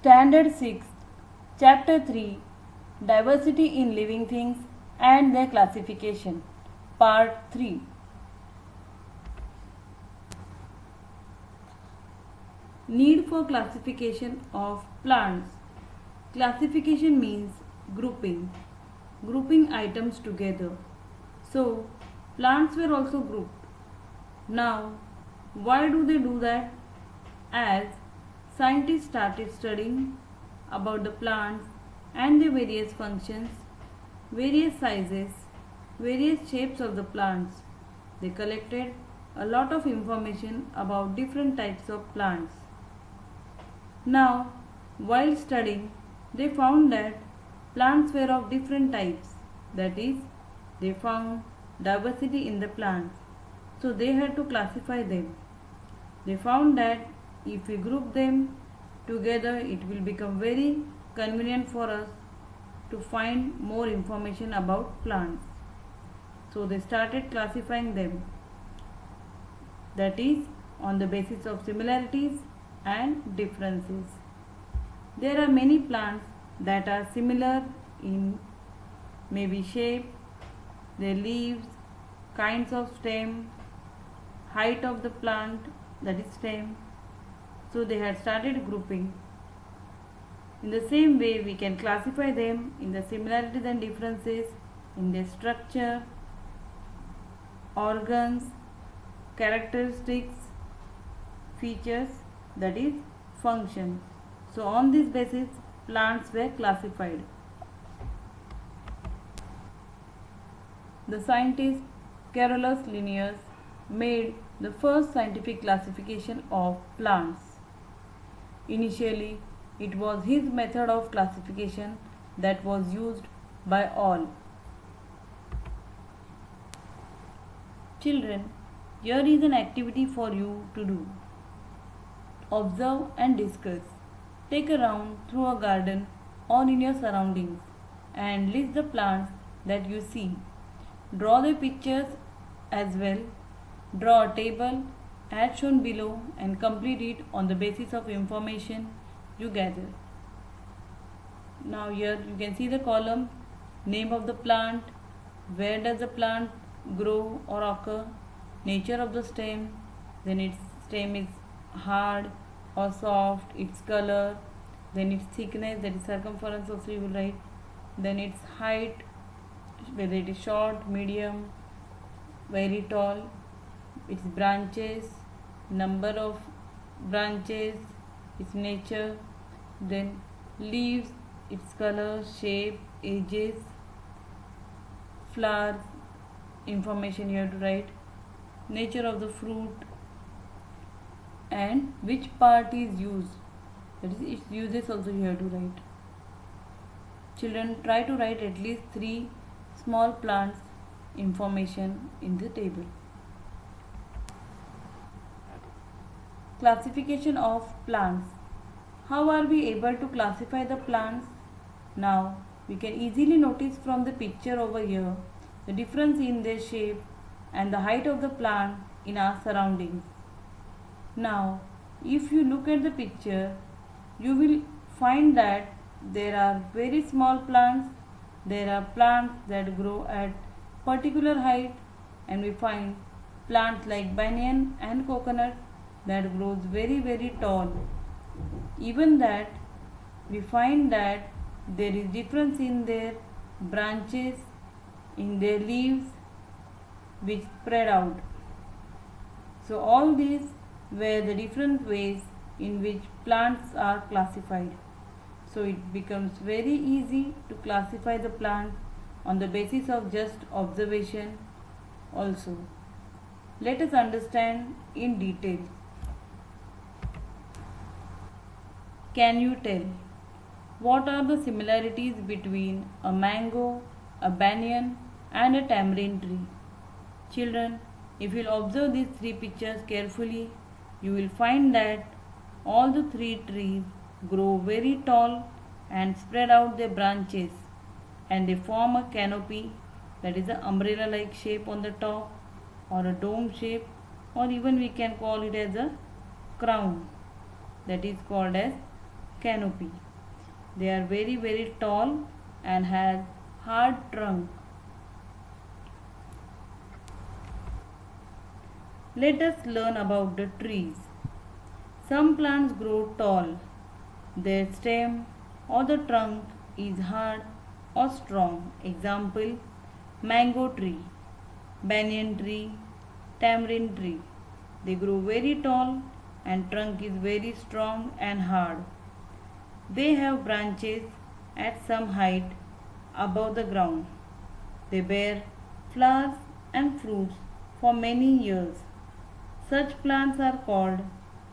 Standard 6, Chapter 3, Diversity in Living Things and Their Classification, Part 3. Need for classification of plants. Classification means grouping items together. So, plants were also grouped. Now, why do they do that? As scientists started studying about the plants and their various functions, various sizes, various shapes of the plants, they collected a lot of information about different types of plants. Now, while studying, they found that plants were of different types. That is, they found diversity in the plants. So they had to classify them. They found that if we group them together, it will become very convenient for us to find more information about plants. So they started classifying them. That is, on the basis of similarities and differences. There are many plants that are similar in maybe shape, their leaves, kinds of stem, height of the plant, that is stem. So they had started grouping. In the same way, we can classify them in the similarities and differences, in their structure, organs, characteristics, features, that is function. So on this basis, plants were classified. The scientist Carolus Linnaeus made the first scientific classification of plants. Initially, it was his method of classification that was used by all. Children, here is an activity for you to do. Observe and discuss. Take a round through a garden or in your surroundings and list the plants that you see. Draw the pictures as well. Draw a table as shown below and complete it on the basis of information you gather. Now here you can see the column, name of the plant, where does the plant grow or occur, nature of the stem, then its stem is hard or soft, its color, then its thickness, that is circumference also you will write, then its height, whether it is short, medium, very tall, its branches, number of branches, its nature, then leaves, its color, shape, ages, flowers, information you have to write, nature of the fruit, and which part is used, that is its uses also you have to write. Children, try to write at least 3 small plants information in the table. Classification of plants. How are we able to classify the plants? Now, we can easily notice from the picture over here the difference in their shape and the height of the plant in our surroundings. Now, if you look at the picture, you will find that there are very small plants, there are plants that grow at particular height, and we find plants like banyan and coconut that grows very tall. Even that, we find that there is difference in their branches, in their leaves which spread out. So all these were the different ways in which plants are classified. So it becomes very easy to classify the plant on the basis of just observation also. Let us understand in detail. Can you tell what are the similarities between a mango, a banyan and a tamarind tree? Children, if you will observe these 3 pictures carefully, you will find that all the 3 trees grow very tall and spread out their branches, and they form a canopy, that is an umbrella like shape on the top, or a dome shape, or even we can call it as a crown, that is called as canopy. They are very tall and have hard trunk. Let us learn about the trees. Some plants grow tall. Their stem or the trunk is hard or strong. Example, mango tree, banyan tree, tamarind tree. They grow very tall and trunk is very strong and hard. They have branches at some height above the ground. They bear flowers and fruits for many years. Such plants are called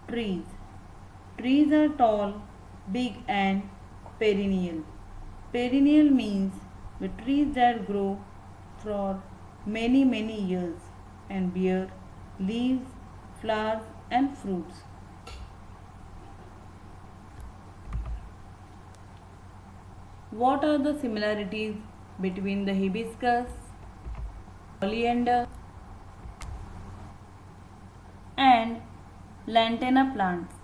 trees. Trees are tall, big and perennial. Perennial means the trees that grow for many years and bear leaves, flowers and fruits. What are the similarities between the hibiscus, oleander and lantana plants?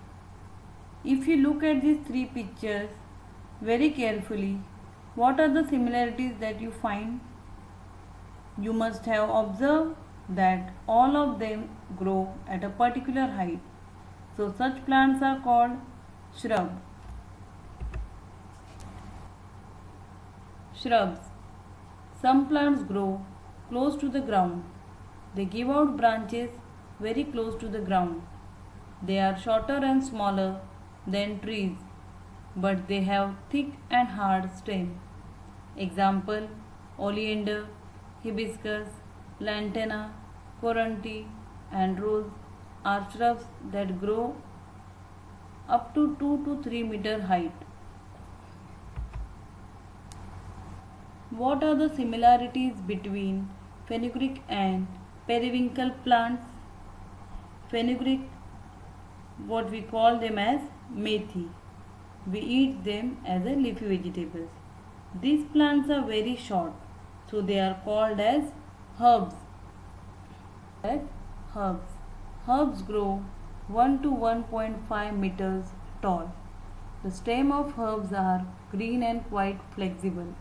If you look at these three pictures very carefully, what are the similarities that you find? You must have observed that all of them grow at a particular height. So such plants are called shrub. Shrubs. Some plants grow close to the ground. They give out branches very close to the ground. They are shorter and smaller than trees, but they have thick and hard stem. Example, oleander, hibiscus, lantana, corunti and rose are shrubs that grow up to 2 to 3 meter height. What are the similarities between fenugreek and periwinkle plants? Fenugreek, what we call them as methi. We eat them as a leafy vegetables. These plants are very short, so they are called as herbs. Herbs grow 1 to 1.5 meters tall. The stem of herbs are green and quite flexible.